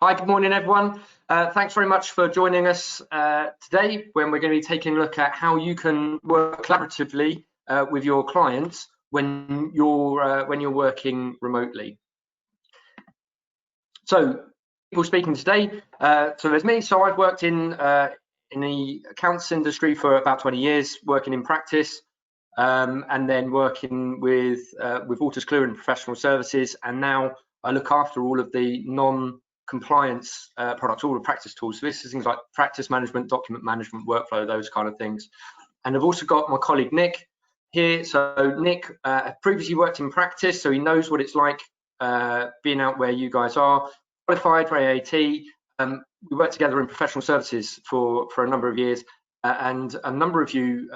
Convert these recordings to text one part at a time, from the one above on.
Hi, good morning, everyone. Thanks very much for joining us today when we're going to be taking a look at how you can work collaboratively with your clients when you're working remotely. So, people speaking today. So there's me. So I've worked in the accounts industry for about 20 years, working in practice, and then working with Wolters Kluwer in professional services, and now I look after all of the non-compliance products, all the practice tools. So this is things like practice management, document management, workflow, those kind of things. And I've also got my colleague Nick here. So Nick previously worked in practice, so he knows what it's like being out where you guys are. Qualified for AAT. We worked together in professional services for a number of years, and a number of you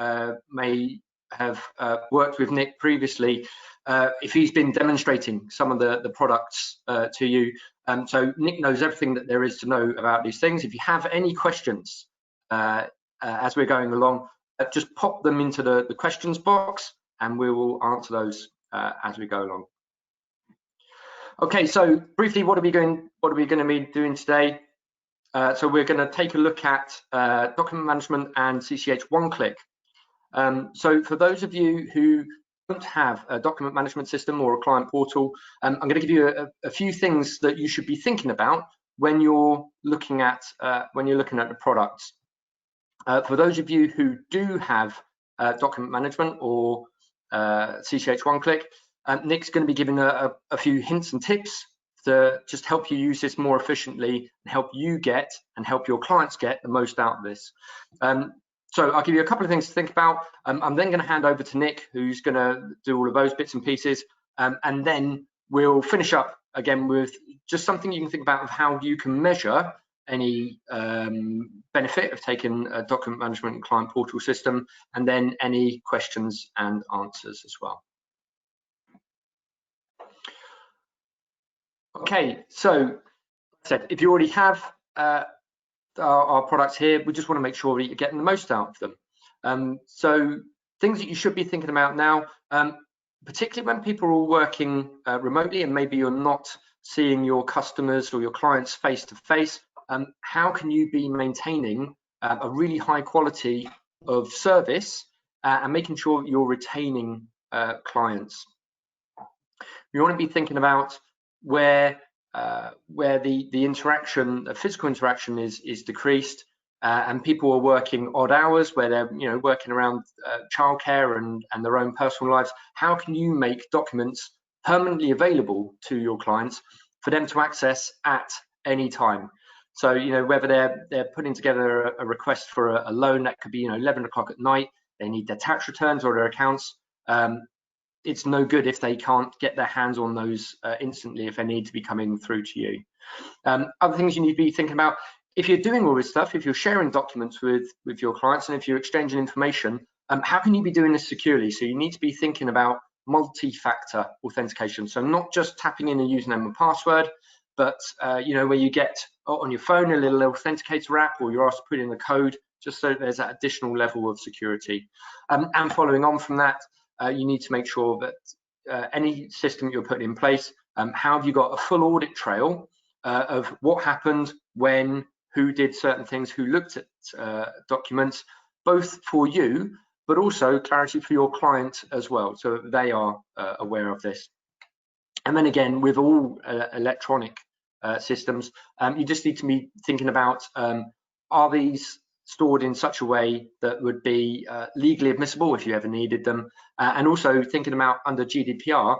may have worked with Nick previously if he's been demonstrating some of the products to you. So Nick knows everything that there is to know about these things. If you have any questions as we're going along, just pop them into the questions box and we will answer those as we go along. Okay, so briefly, what are we going to be doing today? So we're going to take a look at document management and CCH one-click. So for those of you who don't have a document management system or a client portal, I'm going to give you a few things that you should be thinking about when you're looking at the products. For those of you who do have document management or CCH one-click, Nick's going to be giving a few hints and tips to just help you use this more efficiently and help you get and help your clients get the most out of this. So I'll give you a couple of things to think about. I'm then going to hand over to Nick, who's going to do all of those bits and pieces, and then we'll finish up again with just something you can think about of how you can measure any benefit of taking a document management and client portal system, and then any questions and answers as well. Okay, so if you already have our products here, we just want to make sure that you're getting the most out of them. So things that you should be thinking about now, particularly when people are working remotely and maybe you're not seeing your customers or your clients face to face, how can you be maintaining a really high quality of service and making sure that you're retaining clients? You want to be thinking about where the interaction, the physical interaction is decreased, and people are working odd hours where they're working around childcare and their own personal lives. How can you make documents permanently available to your clients for them to access at any time? So whether they're putting together a request for a loan, that could be 11 o'clock at night, they need their tax returns or their accounts. It's no good if they can't get their hands on those instantly if they need to be coming through to you. Other things you need to be thinking about, if you're doing all this stuff, if you're sharing documents with your clients and if you're exchanging information, how can you be doing this securely? So you need to be thinking about multi-factor authentication. So not just tapping in a username and password, but where you get on your phone a little authenticator app, or you're asked to put in the code, just so there's that additional level of security. And following on from that, you need to make sure that any system you're putting in place, how have you got a full audit trail of what happened, when, who did certain things, who looked at documents, both for you, but also clarity for your client as well, so that they are aware of this. And then again, with all electronic systems, you just need to be thinking about, are these stored in such a way that would be legally admissible if you ever needed them, and also thinking about under GDPR,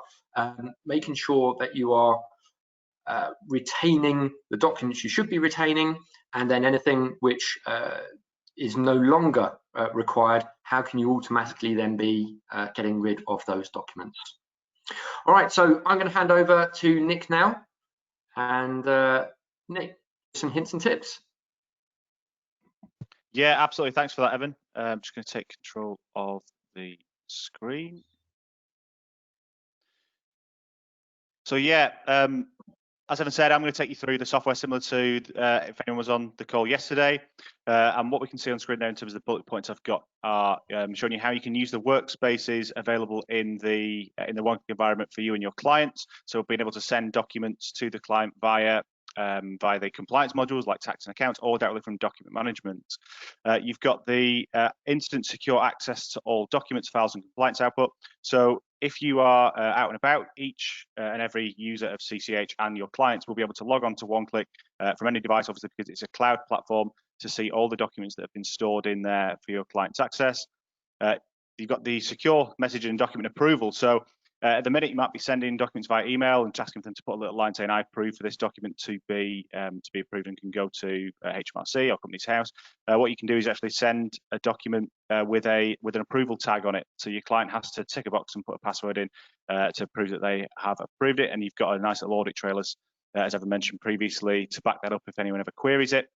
making sure that you are retaining the documents you should be retaining, and then anything which is no longer required, how can you automatically then be getting rid of those documents? All right, so I'm going to hand over to Nick now, and Nick, some hints and tips. Yeah, absolutely. Thanks for that, Evan. I'm just going to take control of the screen. So yeah, as Evan said, I'm going to take you through the software similar to if anyone was on the call yesterday. And what we can see on screen now in terms of the bullet points I've got are showing you how you can use the workspaces available in the one environment for you and your clients. So being able to send documents to the client via via the compliance modules like tax and accounts, or directly from document management. You've got the instant secure access to all documents, files, and compliance output. So if you are out and about, each and every user of CCH and your clients will be able to log on to OneClick from any device, obviously because it's a cloud platform, to see all the documents that have been stored in there for your clients' access. You've got the secure messaging and document approval. So at the minute, you might be sending documents via email and asking them to put a little line saying, "I approve for this document to be approved," and can go to HMRC or Companies House. What you can do is actually send a document with an approval tag on it. So your client has to tick a box and put a password in to prove that they have approved it. And you've got a nice little audit trail, as I've mentioned previously, to back that up if anyone ever queries it.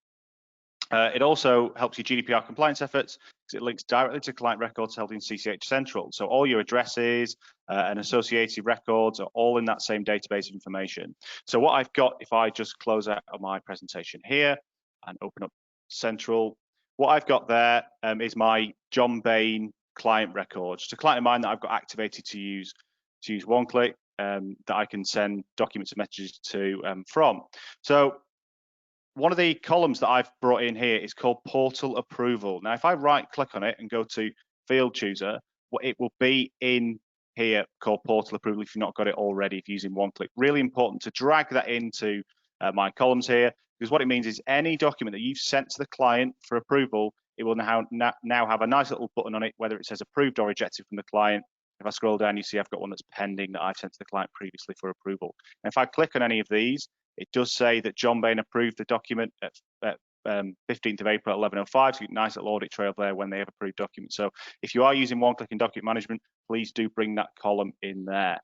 It also helps your GDPR compliance efforts because it links directly to client records held in CCH Central. So all your addresses and associated records are all in that same database of information. So what I've got, if I just close out of my presentation here and open up Central, what I've got there is my John Bain client record. Just a client of mine that I've got activated to use OneClick that I can send documents and messages to from. So one of the columns that I've brought in here is called Portal Approval. Now, if I right-click on it and go to Field Chooser, it will be in here called Portal Approval if you've not got it already, if you're using OneClick. Really important to drag that into my columns here, because what it means is any document that you've sent to the client for approval, it will now have a nice little button on it, whether it says approved or rejected from the client. If I scroll down, you see I've got one that's pending that I've sent to the client previously for approval. And if I click on any of these, it does say that John Bain approved the document at 15th of April at 11:05. So nice little audit trail there when they have approved documents. So if you are using OneClick in document management, please do bring that column in there.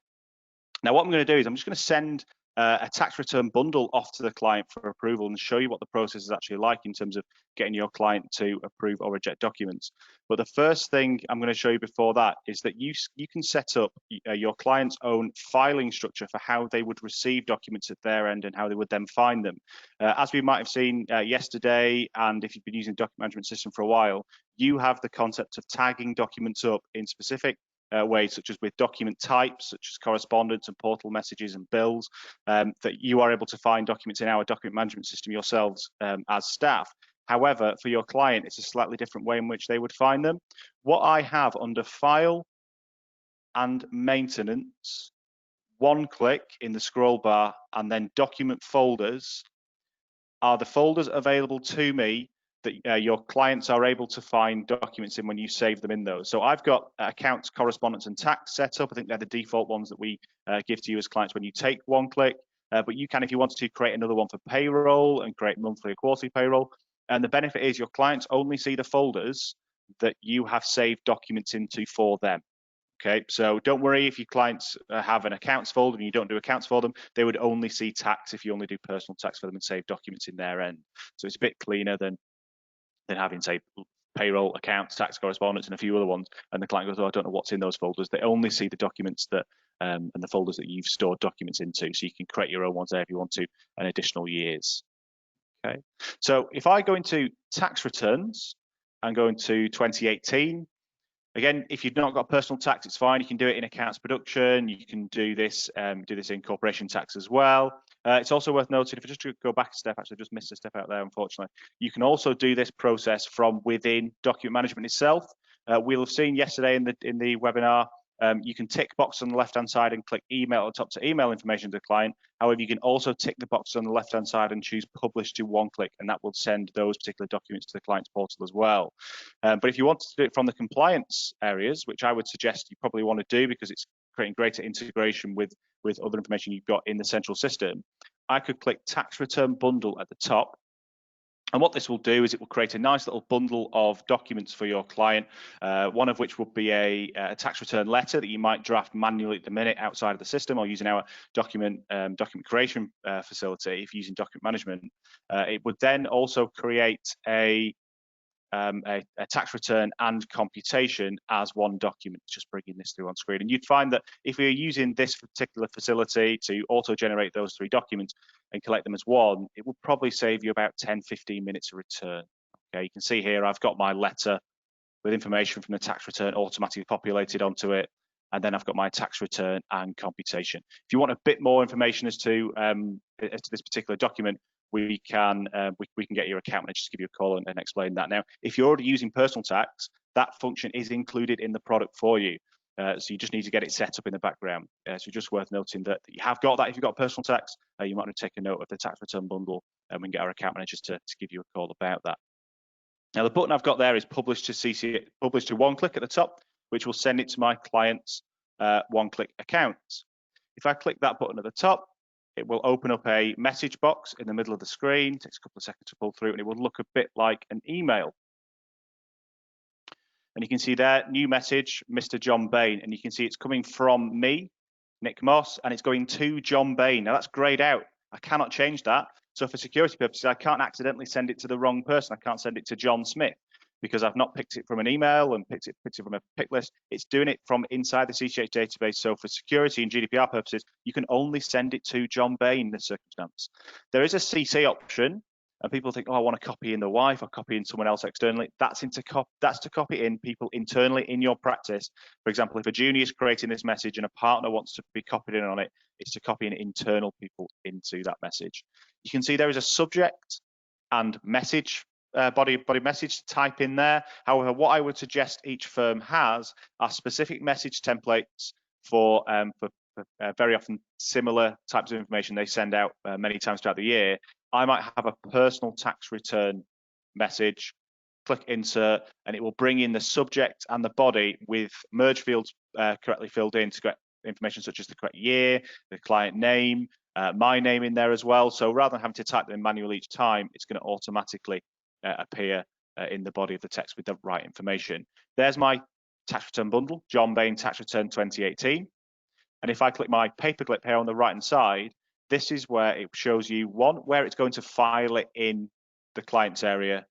Now, what I'm going to do is I'm just going to send a tax return bundle off to the client for approval and show you what the process is actually like in terms of getting your client to approve or reject documents. But the first thing I'm going to show you before that is that you can set up your client's own filing structure for how they would receive documents at their end and how they would then find them. As we might have seen yesterday, and if you've been using the document management system for a while, you have the concept of tagging documents up in specific ways, such as with document types, such as correspondence and portal messages and bills, that you are able to find documents in our document management system yourselves as staff. However, for your client, it's a slightly different way in which they would find them. What I have under File and Maintenance, OneClick in the scroll bar, and then Document Folders are the folders available to me that your clients are able to find documents in when you save them in those. So I've got accounts, correspondence, and tax set up. I think they're the default ones that we give to you as clients when you take OneClick. But you can, if you wanted to, create another one for payroll and create monthly or quarterly payroll. And the benefit is your clients only see the folders that you have saved documents into for them. Okay, so don't worry if your clients have an accounts folder and you don't do accounts for them. They would only see tax if you only do personal tax for them and save documents in their end. So it's a bit cleaner than having, say, payroll, accounts, tax, correspondence, and a few other ones. And the client goes, "Oh, I don't know what's in those folders." They only see the documents that and the folders that you've stored documents into. So you can create your own ones there if you want to, and additional years. Okay. So if I go into tax returns and go into 2018, again, if you've not got personal tax, it's fine. You can do it in accounts production. You can do this in corporation tax as well. It's also worth noting, if I just go back a step, actually just missed a step out there, unfortunately. You can also do this process from within document management itself. We'll have seen yesterday in the webinar, you can tick box on the left-hand side and click email at the top to email information to the client. However, you can also tick the box on the left-hand side and choose publish to OneClick, and that will send those particular documents to the client's portal as well. But if you want to do it from the compliance areas, which I would suggest you probably want to do because it's creating greater integration with other information you've got in the central system, I could click tax return bundle at the top. And what this will do is it will create a nice little bundle of documents for your client, one of which will be a tax return letter that you might draft manually at the minute outside of the system or using our document creation facility if you're using document management. It would then also create a tax return and computation as one document, just bringing this through on screen. And you'd find that if you're using this particular facility to auto-generate those 3 documents and collect them as one, it will probably save you about 10-15 minutes a return. Okay, you can see here I've got my letter with information from the tax return automatically populated onto it, and then I've got my tax return and computation. If you want a bit more information as to as to this particular document, we can get your account manager to give you a call and explain that. Now, if you're already using personal tax, that function is included in the product for you. So you just need to get it set up in the background. So just worth noting that you have got that. If you've got personal tax, you might want to take a note of the tax return bundle, and we can get our account managers to give you a call about that. Now, the button I've got there is publish to OneClick at the top, which will send it to my client's OneClick account. If I click that button at the top, it will open up a message box in the middle of the screen. It takes a couple of seconds to pull through, and it will look a bit like an email. And you can see there, new message, Mr. John Bain. And you can see it's coming from me, Nick Moss, and it's going to John Bain. Now that's grayed out. I cannot change that. So for security purposes, I can't accidentally send it to the wrong person. I can't send it to John Smith because I've not picked it from an email and picked it from a pick list. It's doing it from inside the CCH database. So for security and GDPR purposes, you can only send it to John Bain in this circumstance. There is a CC option. And people think, oh, I want to copy in the wife or copy in someone else externally. That's to copy in people internally in your practice. For example, if a junior is creating this message and a partner wants to be copied in on it, it's to copy in internal people into that message. You can see there is a subject and message, body message to type in there. However, what I would suggest each firm has are specific message templates for very often similar types of information they send out many times throughout the year. I might have a personal tax return message, click insert, and it will bring in the subject and the body with merge fields correctly filled in to get information such as the correct year, the client name, my name in there as well. So rather than having to type them manually each time, it's going to automatically appear in the body of the text with the right information. There's my tax return bundle, John Bain Tax Return 2018. And if I click my paperclip here on the right-hand side, this is where it shows you, one, where it's going to file it in the client's area,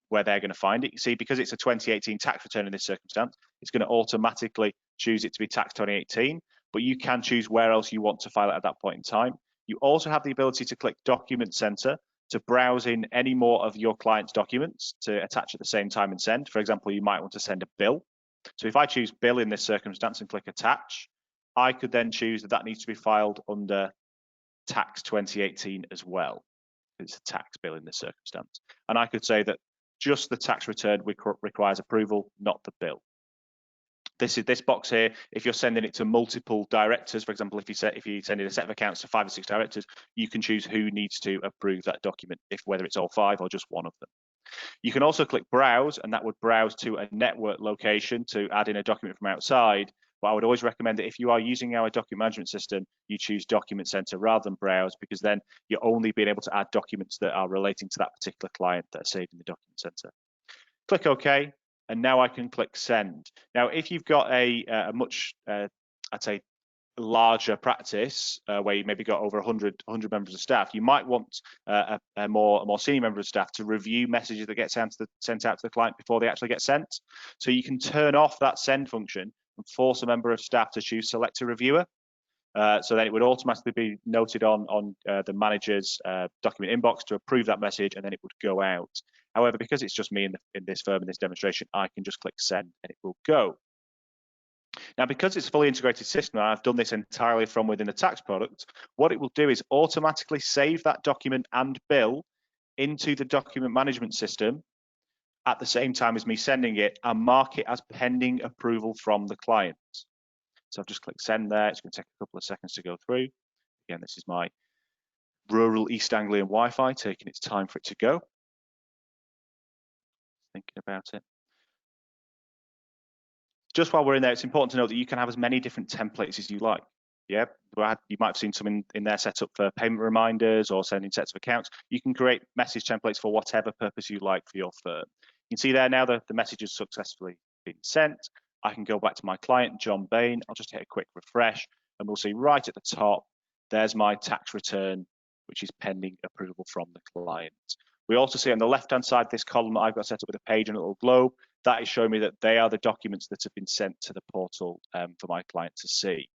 where they're going to find it. You see, because it's a 2018 tax return in this circumstance, it's going to automatically choose it to be tax 2018, but you can choose where else you want to file it at that point in time. You also have the ability to click Document Center to browse in any more of your client's documents to attach at the same time and send. For example, you might want to send a bill. So if I choose bill in this circumstance and click attach, I could then choose that needs to be filed under tax 2018 as well. It's a tax bill in this circumstance. And I could say that just the tax return requires approval, not the bill. This box here, if you're sending it to multiple directors, for example, if you send in a set of accounts to 5 or 6 directors, you can choose who needs to approve that document, whether it's all 5 or just one of them. You can also click browse, and that would browse to a network location to add in a document from outside. But I would always recommend that if you are using our document management system, you choose Document Center rather than browse, because then you're only being able to add documents that are relating to that particular client that are saved in the Document Center. Click OK, and now I can click Send. Now, if you've got a much, I'd say, larger practice where you maybe got over 100 members of staff, you might want a more senior member of staff to review messages that get sent out to the client before they actually get sent. So you can turn off that send function and force a member of staff to choose select a reviewer. So then it would automatically be noted on the manager's document inbox to approve that message, and then it would go out. However, because it's just me in this firm in this demonstration, I can just click send and it will go. Now, because it's a fully integrated system, and I've done this entirely from within the tax product, what it will do is automatically save that document and bill into the document management system at the same time as me sending it, and mark it as pending approval from the client. So I've just clicked send there. It's going to take a couple of seconds to go through. Again, this is my rural East Anglian Wi-Fi taking its time for it to go. Thinking about it. Just while we're in there, it's important to note that you can have as many different templates as you like. Yeah, you might have seen some in there set up for payment reminders or sending sets of accounts. You can create message templates for whatever purpose you like for your firm. You can see there now that the message has successfully been sent. I can go back to my client, John Bain. I'll just hit a quick refresh, and we'll see right at the top, there's my tax return, which is pending approval from the client. We also see on the left-hand side, this column that I've got set up with a page and a little globe, that is showing me that they are the documents that have been sent to the portal for my client to see.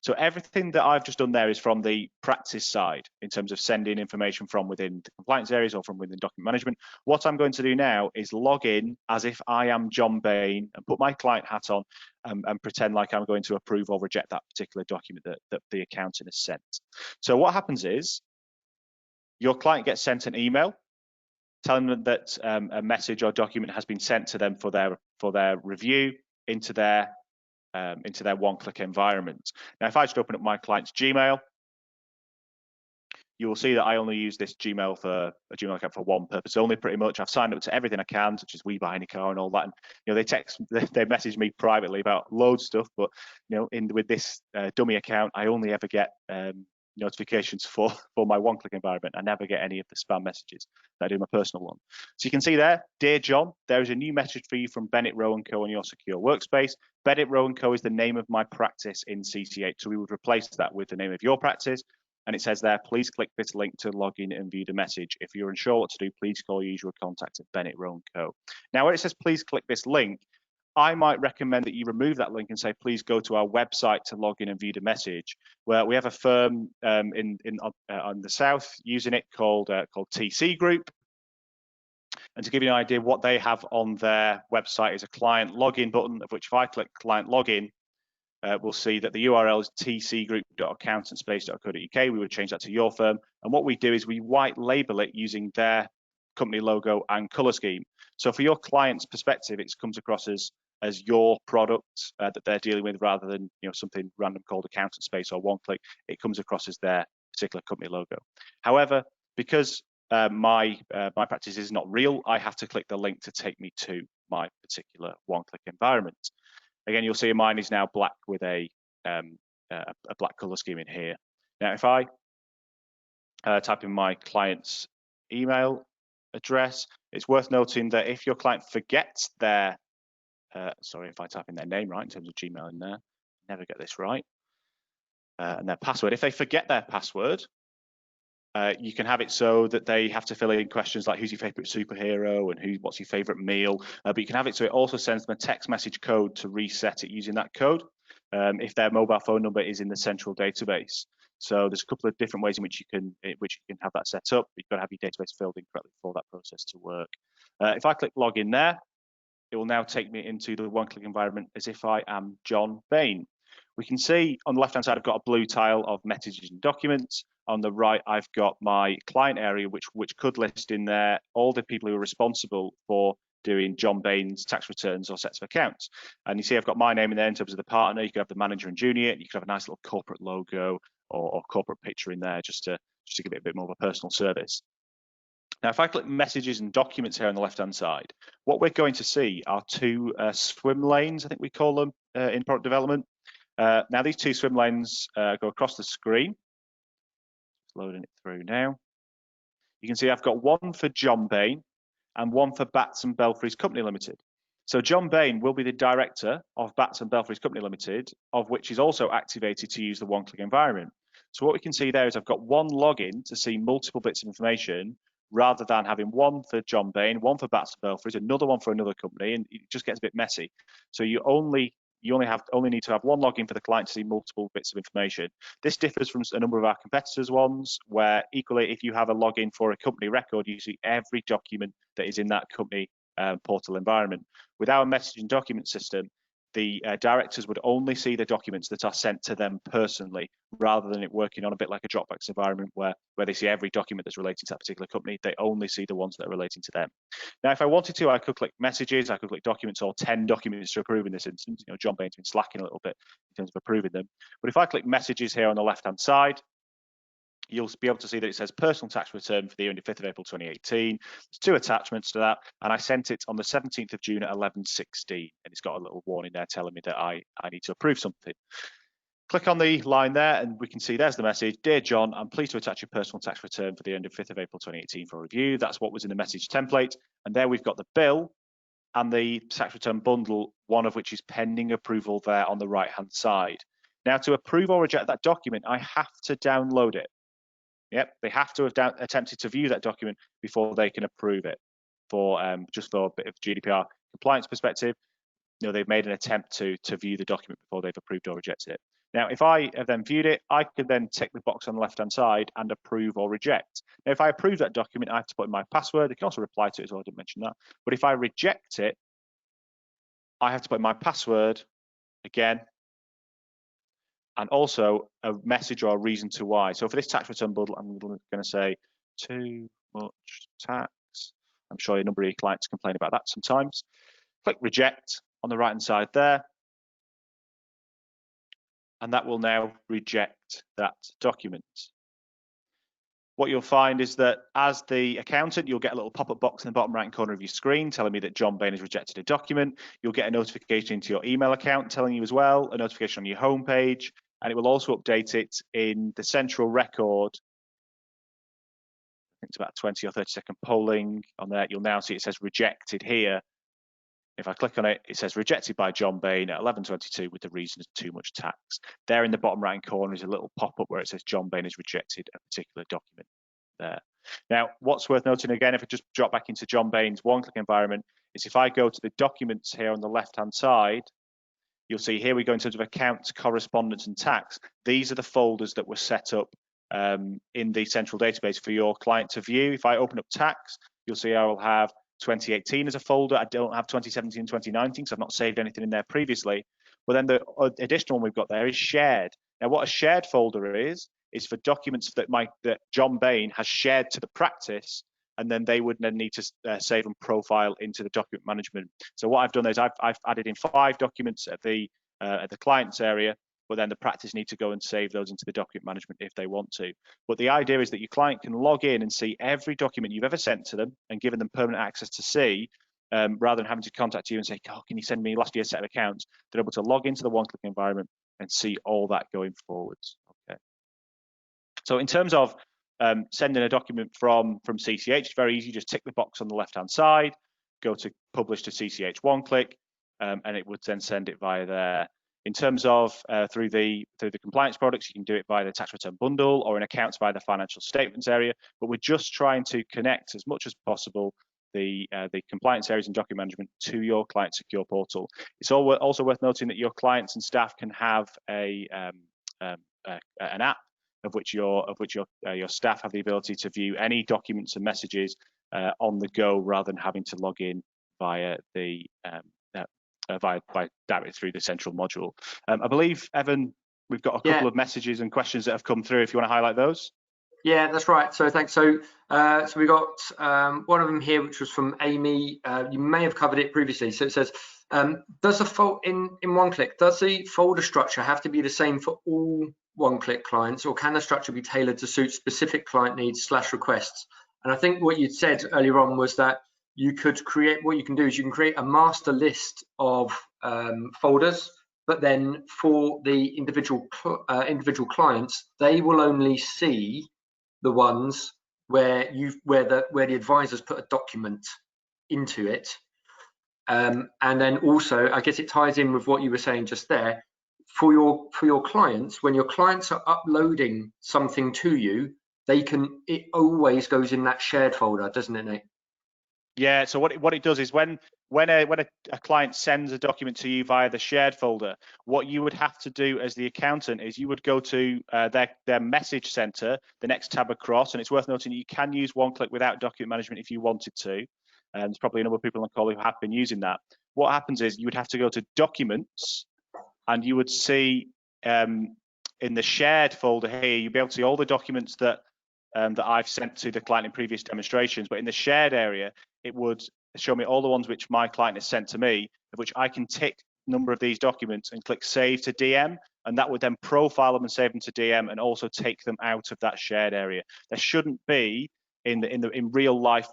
So everything that I've just done there is from the practice side in terms of sending information from within the compliance areas or from within document management. What I'm going to do now is log in as if I am John Bain and put my client hat on and pretend like I'm going to approve or reject that particular document that the accountant has sent. So what happens is your client gets sent an email telling them that a message or document has been sent to them for their review into their one-click environment. Now, if I just open up my client's Gmail, you will see that I only use this Gmail account for one purpose only. Pretty much, I've signed up to everything I can, such as We Buy Any Car and all that. And they message me privately about loads of stuff. But with this dummy account, I only ever get notifications for my one-click environment. I never get any of the spam messages that I do my personal one. So you can see there, Dear John, there is a new message for you from Bennett Rowe & Co on your secure workspace. Bennett Rowe & Co is the name of my practice in CCH, so we would replace that with the name of your practice. And it says there, please click this link to log in and view the message. If you're unsure what to do, please call your usual contact at Bennett Rowe & Co. Now, where it says, please click this link, I might recommend that you remove that link and say, please go to our website to log in and view the message. Where we have a firm on the south using it called TC Group. And to give you an idea, what they have on their website is a client login button, of which if I click client login, we'll see that the URL is tcgroup.accountantspace.co.uk. We would change that to your firm. And what we do is we white label it using their company logo and color scheme. So for your client's perspective, it comes across as your product that they're dealing with, rather than something random called Accountant Space or OneClick. It comes across as their particular company logo. However, because my practice is not real, I have to click the link to take me to my particular OneClick environment. Again, you'll see mine is now black with a black color scheme in here. Now, if I type in my client's email address, it's worth noting that if your client forgets their, sorry, if I type in their name right in terms of Gmail in there, never get this right, and their password. If they forget their password, you can have it so that they have to fill in questions like who's your favorite superhero and what's your favorite meal. But you can have it so it also sends them a text message code to reset it using that code if their mobile phone number is in the central database. So there's a couple of different ways in which you can have that set up. You've got to have your database filled in correctly for that process to work. If I click log in there, it will now take me into the one-click environment as if I am John Bain. We can see on the left-hand side, I've got a blue tile of messages and documents. On the right, I've got my client area, which could list in there all the people who are responsible for doing John Bain's tax returns or sets of accounts. And you see I've got my name in there in terms of the partner. You could have the manager and junior, and you could have a nice little corporate logo or corporate picture in there just to give it a bit more of a personal service. Now, if I click messages and documents here on the left-hand side, what we're going to see are two swim lanes, I think we call them in product development. Now, these two swim lanes go across the screen. Just loading it through now. You can see I've got one for John Bain and one for Batts and Belfries Company Limited. So John Bain will be the director of Batts and Belfries Company Limited, of which is also activated to use the one-click environment. So what we can see there is I've got one login to see multiple bits of information, rather than having one for John Bain, one for Batts and Belfries, another one for another company, and it just gets a bit messy. So you only need to have one login for the client to see multiple bits of information. This differs from a number of our competitors' ones, where equally, if you have a login for a company record, you see every document that is in that company portal environment. With our messaging document system, the directors would only see the documents that are sent to them personally, rather than it working on a bit like a Dropbox environment where they see every document that's relating to that particular company. They only see the ones that are relating to them. Now, if I wanted to, I could click messages, I could click documents, or 10 documents to approve in this instance. John Bain's been slacking a little bit in terms of approving them. But if I click messages here on the left-hand side, you'll be able to see that it says personal tax return for the year ending 5th of April 2018. There's two attachments to that, and I sent it on the 17th of June at 11:16, and it's got a little warning there telling me that I need to approve something. Click on the line there, and we can see there's the message. Dear John, I'm pleased to attach your personal tax return for the end of 5th of April 2018 for review. That's what was in the message template. And there we've got the bill and the tax return bundle, one of which is pending approval there on the right-hand side. Now, to approve or reject that document, I have to download it. Yep, they have to have attempted to view that document before they can approve it. Just for a bit of GDPR compliance perspective, they've made an attempt to view the document before they've approved or rejected it. Now, if I have then viewed it, I could then tick the box on the left-hand side and approve or reject. Now, if I approve that document, I have to put in my password. I can also reply to it as well, I didn't mention that. But if I reject it, I have to put in my password again, and also a message or a reason to why. So for this tax return bundle, I'm going to say, too much tax. I'm sure a number of your clients complain about that sometimes. Click reject on the right hand side there. And that will now reject that document. What you'll find is that as the accountant, you'll get a little pop-up box in the bottom right corner of your screen telling me that John Bain has rejected a document. You'll get a notification into your email account telling you as well, a notification on your homepage, and it will also update it in the central record. I think it's about 20 or 30-second polling on there. You'll now see it says rejected here. If I click on it, it says rejected by John Bain at 11:22 with the reason of too much tax. There in the bottom right corner is a little pop-up where it says John Bain has rejected a particular document there. Now, what's worth noting again, if I just drop back into John Bain's one-click environment, is if I go to the documents here on the left-hand side, you'll see here we go in terms of accounts, correspondence, and tax. These are the folders that were set up in the central database for your client to view. If I open up tax, you'll see I will have 2018 as a folder. I don't have 2017 and 2019 because I've not saved anything in there previously. But then the additional one we've got there is shared. Now, what a shared folder is for documents that John Bain has shared to the practice, and then they would then need to save and profile into the document management. So what I've done is I've added in 5 documents at the client's area, but then the practice need to go and save those into the document management if they want to. But the idea is that your client can log in and see every document you've ever sent to them and given them permanent access to see, rather than having to contact you and say, oh, can you send me last year's set of accounts? They're able to log into the one-click environment and see all that going forwards. Okay. So in terms of sending a document from CCH, it's very easy. Just tick the box on the left-hand side, go to publish to CCH one-click, and it would then send it via there. In terms of through the compliance products, you can do it via the tax return bundle or in accounts via the financial statements area. But we're just trying to connect as much as possible the compliance areas and document management to your client secure portal. It's also worth noting that your clients and staff can have an app of which your staff have the ability to view any documents and messages on the go rather than having to log in via the directly through the central module. I believe, Evan, we've got a couple of messages and questions that have come through. If you want to highlight those. Yeah, that's right. So thanks. So we got one of them here, which was from Amy. You may have covered it previously. So it says, does the in one-click, does the folder structure have to be the same for all one-click clients, or can the structure be tailored to suit specific client needs / requests? And I think what you said earlier on was that you could create, what you can do is you can create a master list of folders, but then for the individual clients, they will only see the ones where the advisors put a document into it. And then also, I guess it ties in with what you were saying just there. For your clients, when your clients are uploading something to you, it always goes in that shared folder, doesn't it, Nate? Yeah, so what it does is when a client sends a document to you via the shared folder, what you would have to do as the accountant is you would go to their message center, the next tab across, and it's worth noting that you can use one-click without document management if you wanted to. And there's probably a number of people on the call who have been using that. What happens is you would have to go to documents, and you would see in the shared folder here, you'll be able to see all the documents that I've sent to the client in previous demonstrations, but in the shared area, it would show me all the ones which my client has sent to me, of which I can tick a number of these documents and click save to DM, and that would then profile them and save them to DM and also take them out of that shared area. There shouldn't be, in real life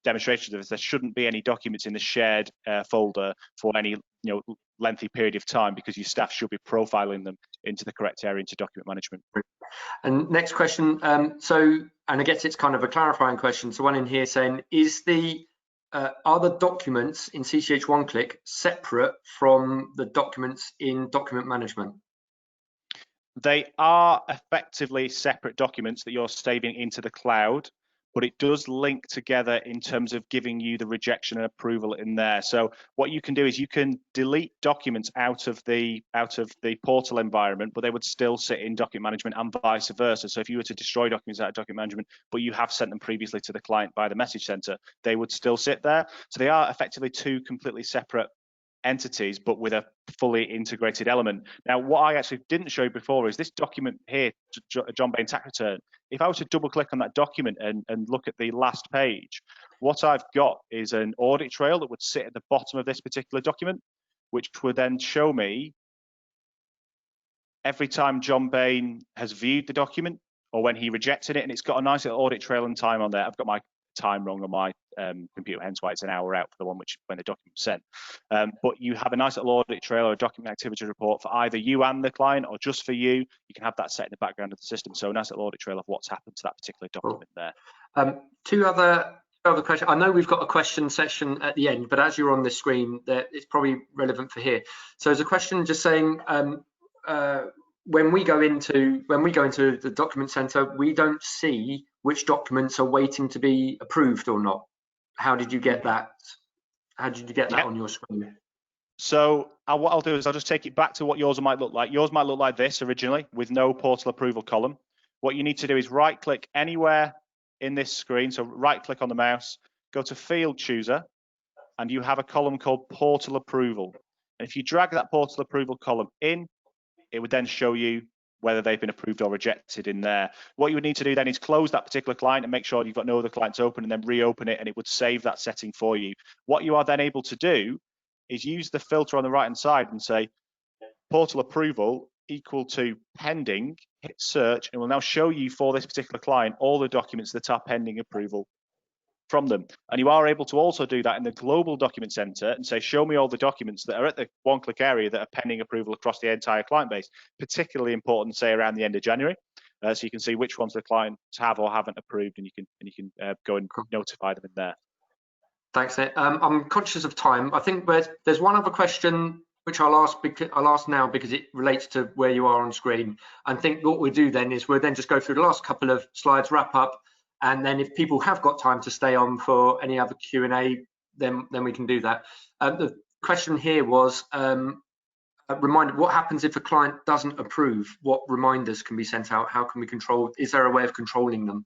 demonstrations of this, there shouldn't be any documents in the shared folder for any lengthy period of time, because your staff should be profiling them into the correct area into document management. And next question, and I guess it's kind of a clarifying question. So one in here saying, are the documents in CCH one-click separate from the documents in document management? They are effectively separate documents that you're saving into the cloud, but it does link together in terms of giving you the rejection and approval in there. So what you can do is you can delete documents out of the portal environment, but they would still sit in document management and vice versa. So if you were to destroy documents out of document management, but you have sent them previously to the client by the message center, they would still sit there. So they are effectively two completely separate entities, but with a fully integrated element. Now, what I actually didn't show you before is this document here, John Bain tax return. If I was to double click on that document and look at the last page, what I've got is an audit trail that would sit at the bottom of this particular document, which would then show me every time John Bain has viewed the document or when he rejected it, and it's got a nice little audit trail and time on there. I've got my time wrong on my computer, hence why it's an hour out for the one when the document was sent. But you have a nice little audit trail or a document activity report for either you and the client, or just for you. You can have that set in the background of the system. So a nice little audit trail of what's happened to that particular document there. Two other questions. I know we've got a question section at the end, but as you're on the screen, it's probably relevant for here. So there's a question just saying, when we go into the document center, we don't see which documents are waiting to be approved or not. How did you get that? How did you get that on your screen? So what I'll do is I'll just take it back to what yours might look like. Yours might look like this originally with no portal approval column. What you need to do is right click anywhere in this screen. So right click on the mouse, go to field chooser, and you have a column called portal approval. And if you drag that portal approval column in, it would then show you whether they've been approved or rejected in there. What you would need to do then is close that particular client and make sure you've got no other clients open, and then reopen it, and it would save that setting for you. What you are then able to do is use the filter on the right hand side and say portal approval equal to pending, hit search, and it will now show you for this particular client all the documents that are pending approval from them. And you are able to also do that in the global document center and say, show me all the documents that are at the one-click area that are pending approval across the entire client base, particularly important, say, around the end of January. So you can see which ones the clients have or haven't approved, and you can go and notify them in there. Thanks, Nick. I'm conscious of time. I think there's one other question which I'll ask now because it relates to where you are on screen. I think what we'll do then is we'll then just go through the last couple of slides, wrap up, and then if people have got time to stay on for any other Q&A, then we can do that. The question here was, reminder, what happens if a client doesn't approve? What reminders can be sent out? How can we control? Is there a way of controlling them?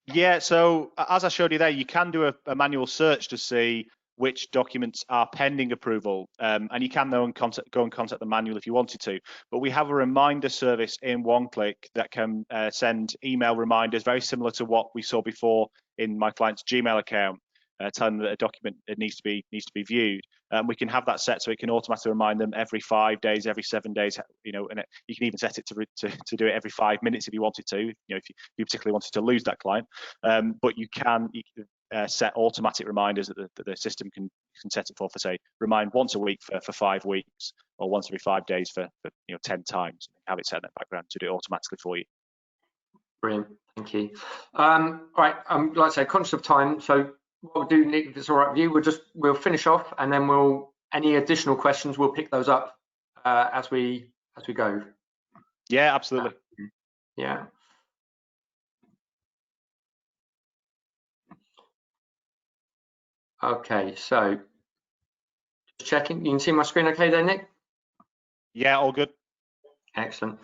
Yeah, so as I showed you there, you can do a manual search to see which documents are pending approval, and you can go and contact the manual if you wanted to. But we have a reminder service in OneClick that can send email reminders, very similar to what we saw before in my client's Gmail account, telling them that a document needs to be viewed. We can have that set so it can automatically remind them every 5 days, every 7 days. You know, and you can even set it to do it every 5 minutes if you wanted to. You know, if you particularly wanted to lose that client, but you can set automatic reminders that the system can set it for say, remind once a week for 5 weeks, or once every 5 days for 10 times. Have it set in the background to do it automatically for you. Brilliant, thank you. All right, like I say, conscious of time, so what we'll do, Nick, if it's all right with you, we'll finish off, and then any additional questions we'll pick those up as we go. Yeah, absolutely. Yeah. Okay, so just checking. You can see my screen okay there, Nick? Yeah, all good. Excellent.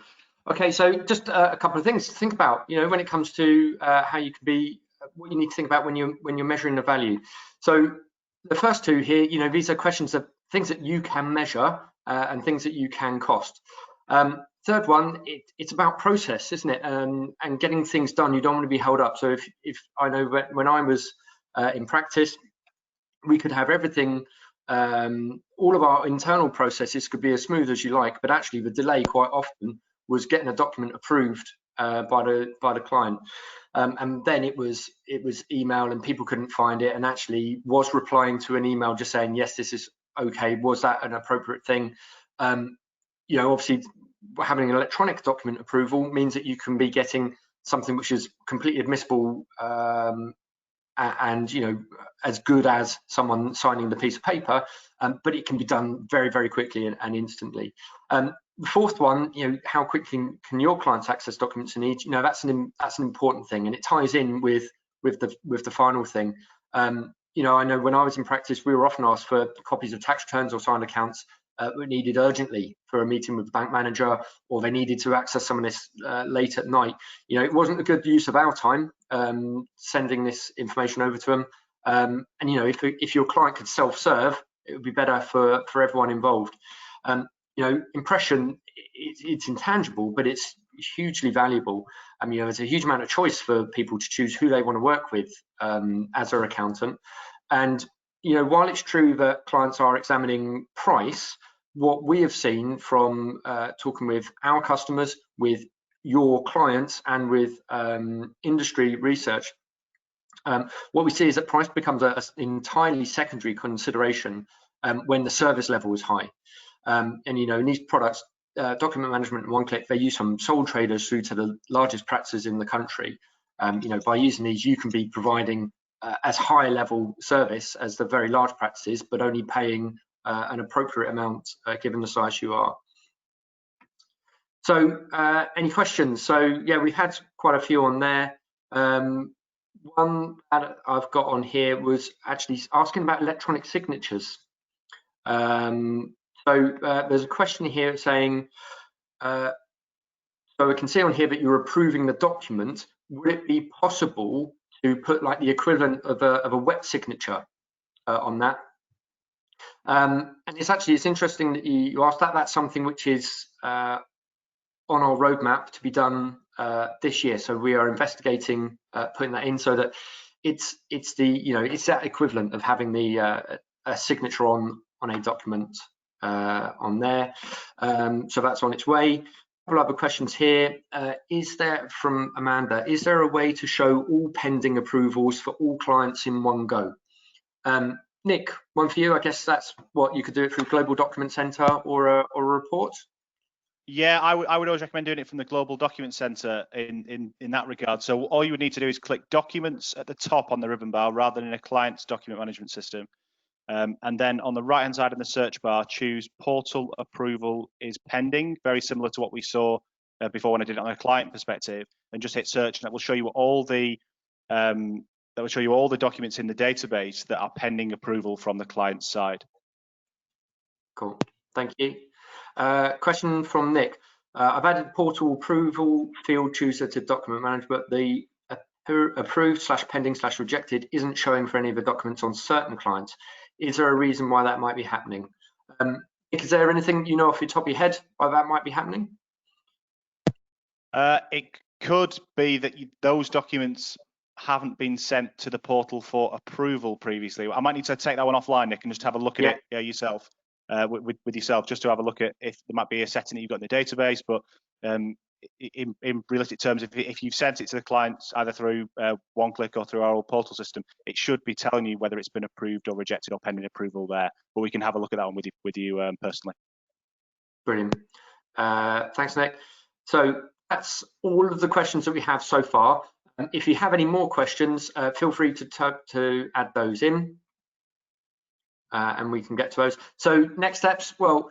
Okay, so just a couple of things to think about, when it comes to how you can be, what you need to think about when you're measuring the value. So the first two here, these are questions of things that you can measure and things that you can cost. Third one, it's about process, isn't it? And getting things done. You don't want to be held up. So if I know when I was in practice, we could have everything, all of our internal processes could be as smooth as you like, but actually the delay quite often was getting a document approved by the client, and then it was email, and people couldn't find it, and actually was replying to an email just saying yes, this is okay. Was that an appropriate thing? Obviously having an electronic document approval means that you can be getting something which is completely admissible and as good as someone signing the piece of paper, but it can be done very, very quickly and instantly. The fourth one, how quickly can your clients access documents they need? That's an important thing, and it ties in with the final thing. I know when I was in practice, we were often asked for copies of tax returns or signed accounts were needed urgently for a meeting with the bank manager, or they needed to access some of this late at night. It wasn't a good use of our time sending this information over to them. And if your client could self-serve, it would be better for everyone involved. Impression, it's intangible, but it's hugely valuable. There's a huge amount of choice for people to choose who they want to work with as their accountant. And while it's true that clients are examining price, what we have seen from talking with our customers, with your clients, and with industry research, what we see is that price becomes an entirely secondary consideration when the service level is high. In these products, document management and one-click, they use from sole traders through to the largest practices in the country. By using these, you can be providing as high a level service as the very large practices, but only paying an appropriate amount given the size you are. So any questions? So yeah, we've had quite a few on there. One that I've got on here was actually asking about electronic signatures. So there's a question here saying, so we can see on here that you're approving the document. Would it be possible to put like the equivalent of a wet signature on that? And it's interesting that you asked that. That's something which is on our roadmap to be done this year. So we are investigating putting that in so that it's that equivalent of having a signature on a document on there. So that's on its way. A couple other questions here. Is there, from Amanda, is there a way to show all pending approvals for all clients in one go? Nick, one for you. I guess that's what you could do it through Global Document Center or a report. Yeah, I would always recommend doing it from the Global Document Center in that regard. So all you would need to do is click Documents at the top on the ribbon bar rather than in a client's document management system. And then on the right-hand side in the search bar, choose Portal Approval is Pending, very similar to what we saw before when I did it on a client perspective, and just hit search, and that will show you all the documents in the database that are pending approval from the client side. Cool, thank you. Question from Nick. I've added Portal Approval field chooser to document management, but the approved/pending/rejected isn't showing for any of the documents on certain clients. Is there a reason why that might be happening? Nick, is there anything you know off your top of your head why that might be happening? It could be that those documents haven't been sent to the portal for approval previously. I might need to take that one offline, Nick, and just have a look at it yourself, with yourself, just to have a look at if there might be a setting that you've got in the database. But in realistic terms, if you've sent it to the clients either through one-click or through our old portal system, it should be telling you whether it's been approved or rejected or pending approval there. But we can have a look at that one with you personally. Brilliant. Thanks, Nick. So that's all of the questions that we have so far. If you have any more questions, feel free to add those in, and we can get to those. So next steps, well,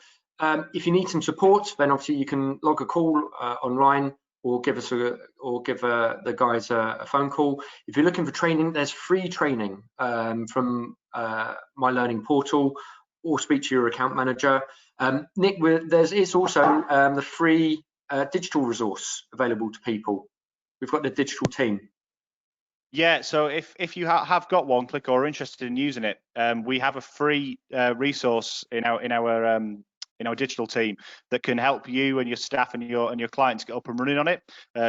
if you need some support, then obviously you can log a call online or give us the guys a phone call. If you're looking for training, there's free training from My Learning Portal, or speak to your account manager. Nick, is also the free digital resource available to people. We've got the digital team. Yeah, so if you have got one-click or are interested in using it, we have a free resource in our digital team that can help you and your staff and your clients get up and running on it,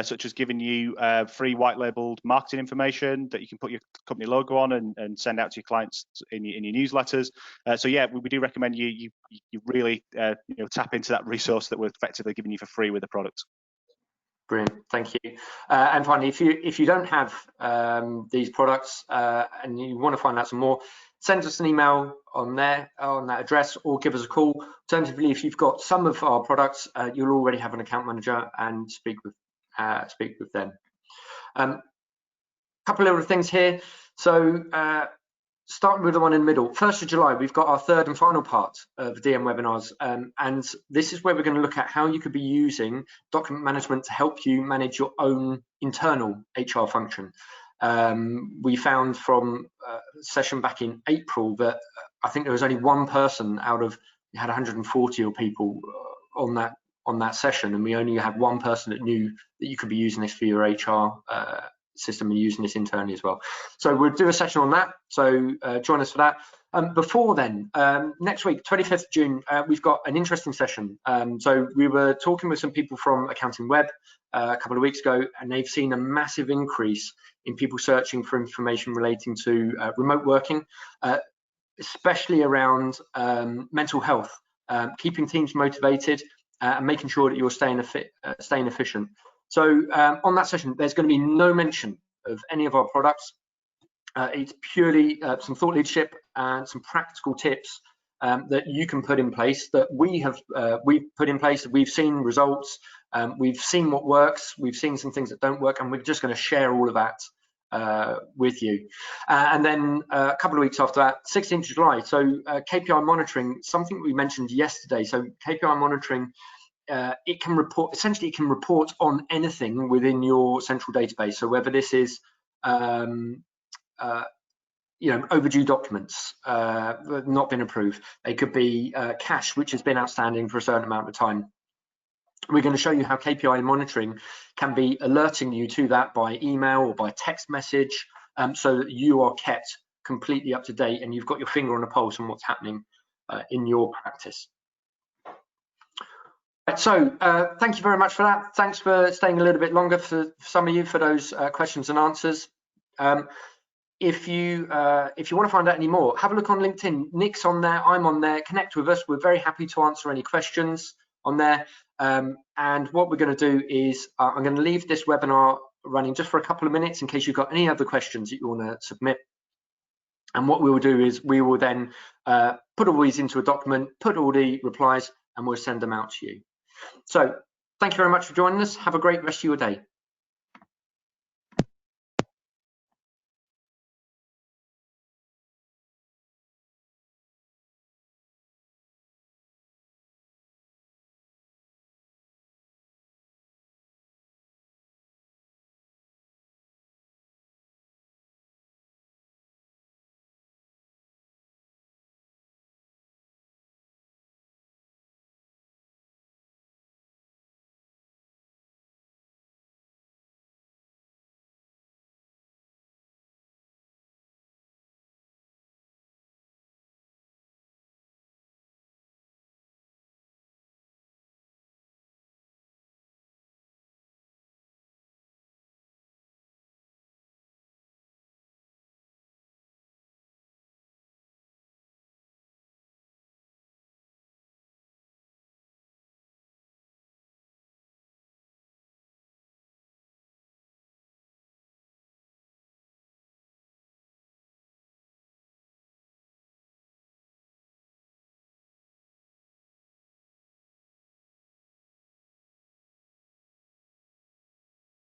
such as giving you free white labeled marketing information that you can put your company logo on and send out to your clients in your newsletters. So yeah, we do recommend you really tap into that resource that we're effectively giving you for free with the product. Brilliant, thank you. And finally, if you don't have these products and you want to find out some more, send us an email on that address, or give us a call. Alternatively, if you've got some of our products, you'll already have an account manager and speak with them. A couple of other things here. So starting with the one in the middle, 1st of July, we've got our third and final part of DM webinars, and this is where we're going to look at how you could be using document management to help you manage your own internal HR function. We found from a session back in April that I think there was only one person out of, you had 140 people on that session, and we only had one person that knew that you could be using this for your HR system and using this internally as well. So we'll do a session on that, so join us for that. Before then, next week, 25th June, we've got an interesting session. So we were talking with some people from Accounting Web a couple of weeks ago, and they've seen a massive increase in people searching for information relating to remote working, especially around mental health, keeping teams motivated, and making sure that you're staying efficient. So on that session, there's going to be no mention of any of our products. It's purely some thought leadership and some practical tips that you can put in place, that we've put in place, that we've seen results, we've seen what works, we've seen some things that don't work, and we're just going to share all of that with you. And then a couple of weeks after that, 16th of July, so KPI monitoring, something we mentioned yesterday. So KPI monitoring, it can report, essentially it can report on anything within your central database. So whether this is overdue documents not been approved, they could be cash which has been outstanding for a certain amount of time. We're going to show you how KPI monitoring can be alerting you to that by email or by text message, so that you are kept completely up to date and you've got your finger on the pulse on what's happening in your practice. So thank you very much for that. Thanks for staying a little bit longer for some of you for those questions and answers. If you want to find out any more, have a look on LinkedIn. Nick's on there, I'm on there. Connect with us. We're very happy to answer any questions on there. And what we're going to do is I'm going to leave this webinar running just for a couple of minutes in case you've got any other questions that you want to submit. And what we will do is we will then put all these into a document, put all the replies, and we'll send them out to you. So thank you very much for joining us. Have a great rest of your day.